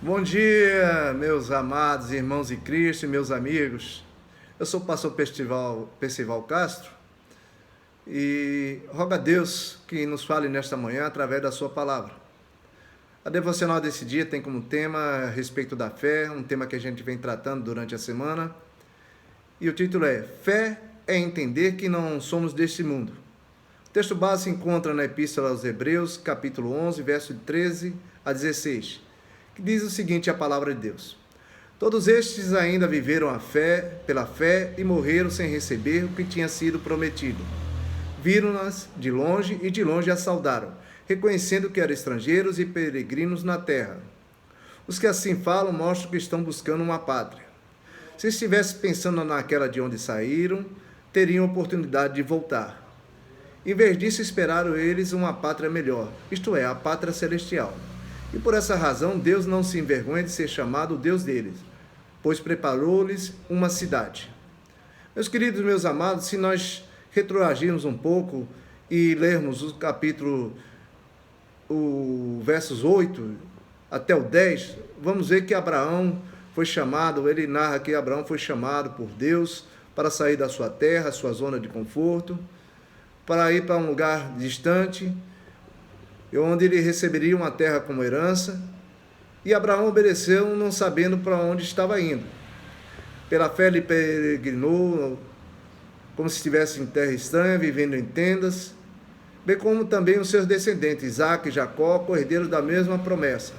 Bom dia, meus amados irmãos em Cristo e meus amigos. Eu sou o pastor Percival Castro e rogo a Deus que nos fale nesta manhã através da sua palavra. A devocional desse dia tem como tema a respeito da fé, um tema que a gente vem tratando durante a semana. E o título é Fé é entender que não somos deste mundo. O texto base se encontra na Epístola aos Hebreus, capítulo 11, verso 13 a 16. Que diz o seguinte, a palavra de Deus: Todos estes ainda viveram pela fé e morreram sem receber o que tinha sido prometido. Viram-nas de longe e de longe as saudaram, reconhecendo que eram estrangeiros e peregrinos na terra. Os que assim falam mostram que estão buscando uma pátria. Se estivessem pensando naquela de onde saíram, teriam oportunidade de voltar. Em vez disso, esperaram eles uma pátria melhor, isto é, a pátria celestial. E por essa razão, Deus não se envergonha de ser chamado o Deus deles, pois preparou-lhes uma cidade. Meus queridos, meus amados, se nós retroagirmos um pouco e lermos o capítulo, versos 8 até o 10, vamos ver que Abraão foi chamado, ele narra que Abraão foi chamado por Deus para sair da sua terra, sua zona de conforto, para ir para um lugar distante, onde ele receberia uma terra como herança, e Abraão obedeceu, não sabendo para onde estava indo. Pela fé ele peregrinou, como se estivesse em terra estranha, vivendo em tendas, bem como também os seus descendentes, Isaque e Jacó, cordeiros da mesma promessa.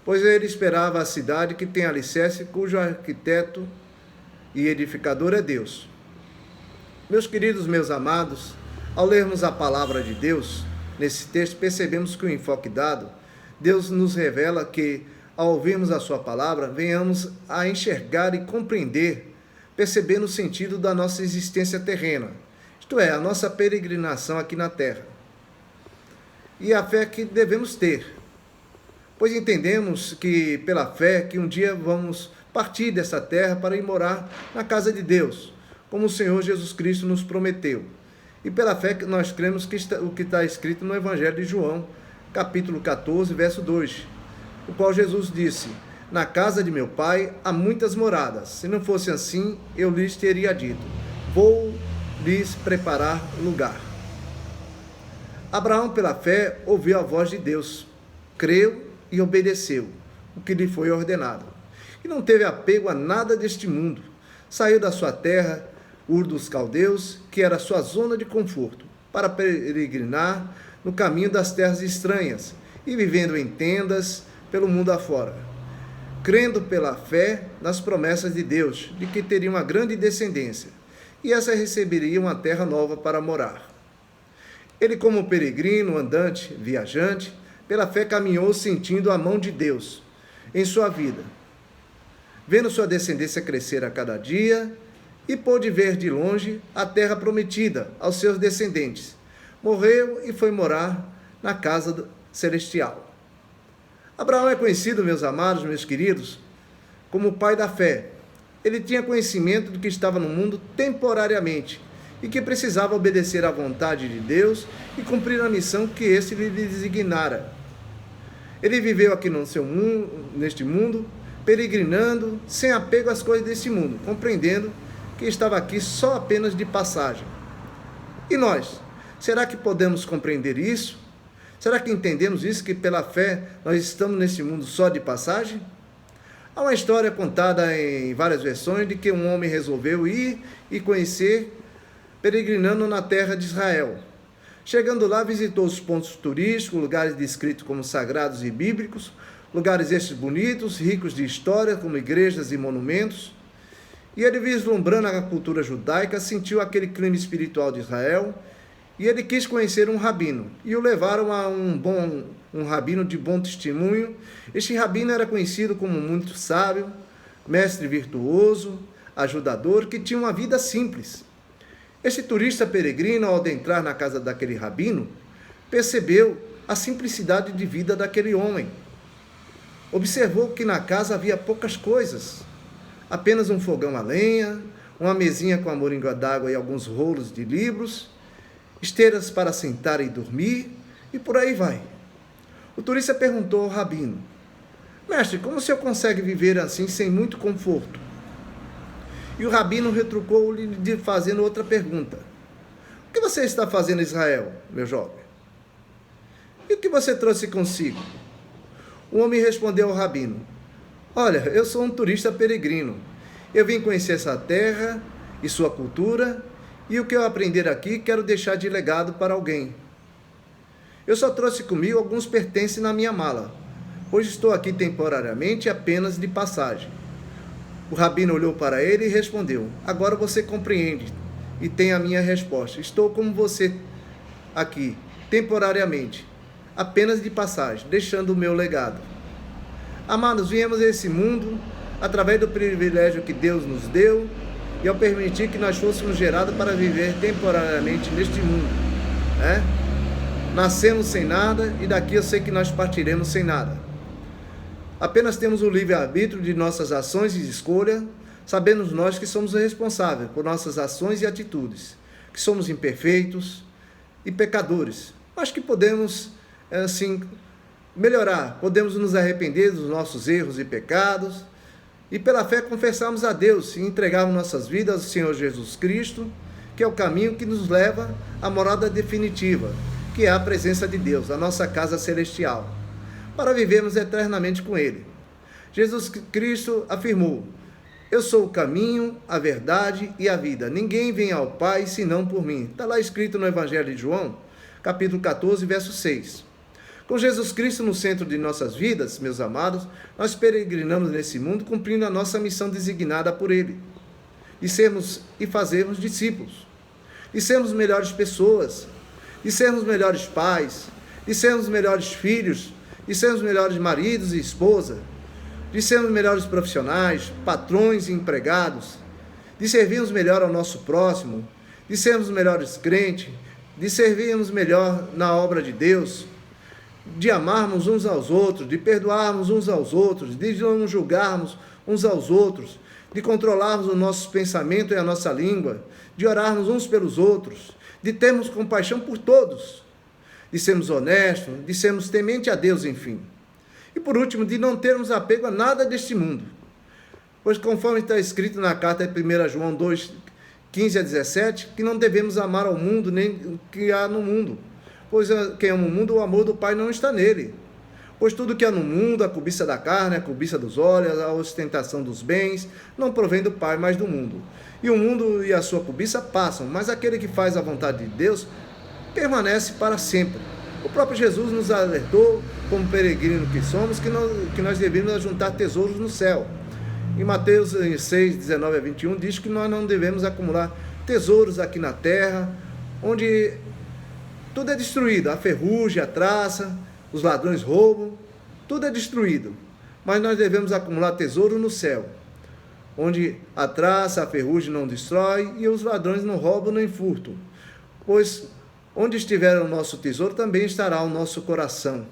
Pois ele esperava a cidade que tem alicerce, cujo arquiteto e edificador é Deus. Meus queridos, meus amados, ao lermos a palavra de Deus, nesse texto, percebemos que o enfoque dado, Deus nos revela que, ao ouvirmos a sua palavra, venhamos a enxergar e compreender, percebendo o sentido da nossa existência terrena, isto é, a nossa peregrinação aqui na terra. E a fé que devemos ter, pois entendemos que, pela fé, que um dia vamos partir dessa terra para ir morar na casa de Deus, como o Senhor Jesus Cristo nos prometeu. E pela fé que nós cremos que o que está escrito no Evangelho de João, capítulo 14, verso 2, o qual Jesus disse: Na casa de meu Pai há muitas moradas. Se não fosse assim, eu lhes teria dito: Vou lhes preparar lugar. Abraão, pela fé, ouviu a voz de Deus, creu e obedeceu o que lhe foi ordenado. E não teve apego a nada deste mundo. Saiu da sua terra, Ur dos Caldeus, que era sua zona de conforto, para peregrinar no caminho das terras estranhas e vivendo em tendas pelo mundo afora, crendo pela fé nas promessas de Deus, de que teria uma grande descendência, e essa receberia uma terra nova para morar. Ele, como peregrino, andante, viajante, pela fé caminhou sentindo a mão de Deus em sua vida, vendo sua descendência crescer a cada dia, e pôde ver de longe a terra prometida aos seus descendentes. Morreu e foi morar na casa celestial. Abraão é conhecido, meus amados, meus queridos, como o pai da fé. Ele tinha conhecimento de que estava no mundo temporariamente e que precisava obedecer à vontade de Deus e cumprir a missão que esse lhe designara. Ele viveu aqui neste mundo, peregrinando, sem apego às coisas deste mundo, compreendendo que estava aqui só apenas de passagem. E nós? Será que podemos compreender isso? Será que entendemos isso, que pela fé nós estamos nesse mundo só de passagem? Há uma história contada em várias versões de que um homem resolveu ir e conhecer, peregrinando na terra de Israel. Chegando lá, visitou os pontos turísticos, lugares descritos como sagrados e bíblicos, lugares estes bonitos, ricos de história, como igrejas e monumentos. E ele, vislumbrando a cultura judaica, sentiu aquele clima espiritual de Israel, e ele quis conhecer um rabino, e o levaram a um rabino de bom testemunho. Este rabino era conhecido como muito sábio, mestre virtuoso, ajudador, que tinha uma vida simples. Este turista peregrino, ao adentrar na casa daquele rabino, percebeu a simplicidade de vida daquele homem. Observou que na casa havia poucas coisas, apenas um fogão a lenha, uma mesinha com a moringa d'água e alguns rolos de livros, esteiras para sentar e dormir, e por aí vai. O turista perguntou ao rabino: Mestre, como o senhor consegue viver assim sem muito conforto? E o rabino retrucou-lhe fazendo outra pergunta. O que você está fazendo em Israel, meu jovem? E o que você trouxe consigo? O homem respondeu ao rabino: Olha, eu sou um turista peregrino. Eu vim conhecer essa terra e sua cultura, e o que eu aprender aqui quero deixar de legado para alguém. Eu só trouxe comigo alguns pertences na minha mala, pois estou aqui temporariamente apenas de passagem. O rabino olhou para ele e respondeu: Agora você compreende e tem a minha resposta. Estou como você aqui, temporariamente, apenas de passagem, deixando o meu legado. Amados, viemos a esse mundo através do privilégio que Deus nos deu e ao permitir que nós fôssemos gerados para viver temporariamente neste mundo. Nascemos sem nada e daqui eu sei que nós partiremos sem nada. Apenas temos o livre-arbítrio de nossas ações e escolha. Sabemos nós que somos responsáveis por nossas ações e atitudes, que somos imperfeitos e pecadores, mas que podemos, assim, melhorar, podemos nos arrepender dos nossos erros e pecados e pela fé confessarmos a Deus e entregarmos nossas vidas ao Senhor Jesus Cristo, que é o caminho que nos leva à morada definitiva, que é a presença de Deus, a nossa casa celestial, para vivermos eternamente com Ele. Jesus Cristo afirmou: Eu sou o caminho, a verdade e a vida. Ninguém vem ao Pai senão por mim. Está lá escrito no Evangelho de João, capítulo 14, verso 6. Com Jesus Cristo no centro de nossas vidas, meus amados, nós peregrinamos nesse mundo cumprindo a nossa missão designada por Ele, de sermos e fazermos discípulos, de sermos melhores pessoas, de sermos melhores pais, de sermos melhores filhos, de sermos melhores maridos e esposas, de sermos melhores profissionais, patrões e empregados, de servirmos melhor ao nosso próximo, de sermos melhores crentes, de servirmos melhor na obra de Deus, de amarmos uns aos outros, de perdoarmos uns aos outros, de não julgarmos uns aos outros, de controlarmos o nosso pensamento e a nossa língua, de orarmos uns pelos outros, de termos compaixão por todos, de sermos honestos, de sermos temente a Deus, enfim. E por último, de não termos apego a nada deste mundo. Pois conforme está escrito na carta de 1 João 2, 15 a 17, que não devemos amar ao mundo nem o que há no mundo. Pois quem ama o mundo, o amor do Pai não está nele. Pois tudo que há no mundo, a cobiça da carne, a cobiça dos olhos, a ostentação dos bens, não provém do Pai, mas do mundo. E o mundo e a sua cobiça passam, mas aquele que faz a vontade de Deus permanece para sempre. O próprio Jesus nos alertou, como peregrino que somos, que nós devemos juntar tesouros no céu. Em Mateus 6, 19 a 21, diz que nós não devemos acumular tesouros aqui na terra, onde tudo é destruído, a ferrugem, a traça, os ladrões roubam, tudo é destruído. Mas nós devemos acumular tesouro no céu, onde a traça, a ferrugem não destrói e os ladrões não roubam nem furtam. Pois onde estiver o nosso tesouro, também estará o nosso coração.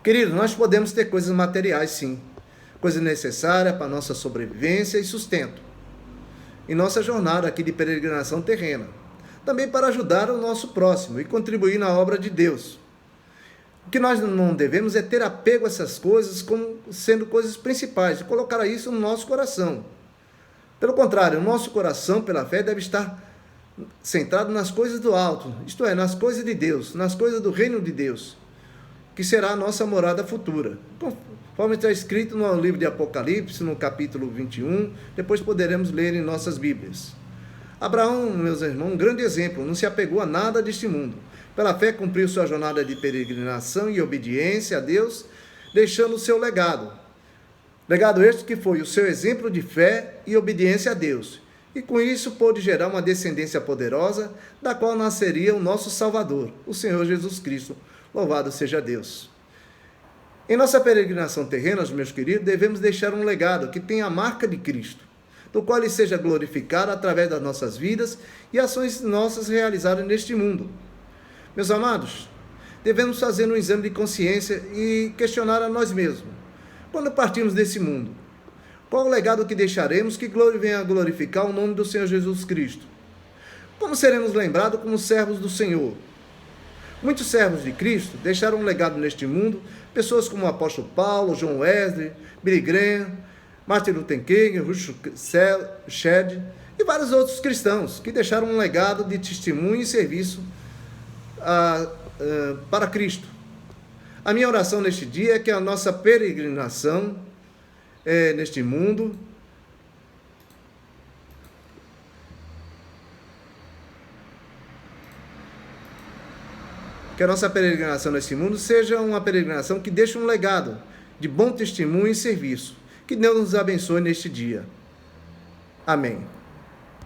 Querido, nós podemos ter coisas materiais, sim, coisas necessárias para a nossa sobrevivência e sustento, em nossa jornada aqui de peregrinação terrena. Também para ajudar o nosso próximo e contribuir na obra de Deus. O que nós não devemos é ter apego a essas coisas como sendo coisas principais, e colocar isso no nosso coração. Pelo contrário, o nosso coração, pela fé, deve estar centrado nas coisas do alto, isto é, nas coisas de Deus, nas coisas do reino de Deus, que será a nossa morada futura. Conforme está escrito no livro de Apocalipse, no capítulo 21, depois poderemos ler em nossas Bíblias. Abraão, meus irmãos, um grande exemplo, não se apegou a nada deste mundo. Pela fé cumpriu sua jornada de peregrinação e obediência a Deus, deixando o seu legado. Legado este que foi o seu exemplo de fé e obediência a Deus. E com isso pôde gerar uma descendência poderosa, da qual nasceria o nosso Salvador, o Senhor Jesus Cristo. Louvado seja Deus. Em nossa peregrinação terrena, meus queridos, devemos deixar um legado que tenha a marca de Cristo, do qual Ele seja glorificado através das nossas vidas e ações nossas realizadas neste mundo. Meus amados, devemos fazer um exame de consciência e questionar a nós mesmos. Quando partimos desse mundo, qual o legado que deixaremos que venha a glorificar o nome do Senhor Jesus Cristo? Como seremos lembrados como servos do Senhor? Muitos servos de Cristo deixaram um legado neste mundo, pessoas como o apóstolo Paulo, John Wesley, Billy Graham, Martin Luther King, Russell Shedd e vários outros cristãos que deixaram um legado de testemunho e serviço para Cristo. A minha oração neste dia é que a nossa peregrinação neste mundo seja uma peregrinação que deixe um legado de bom testemunho e serviço. Que Deus nos abençoe neste dia. Amém.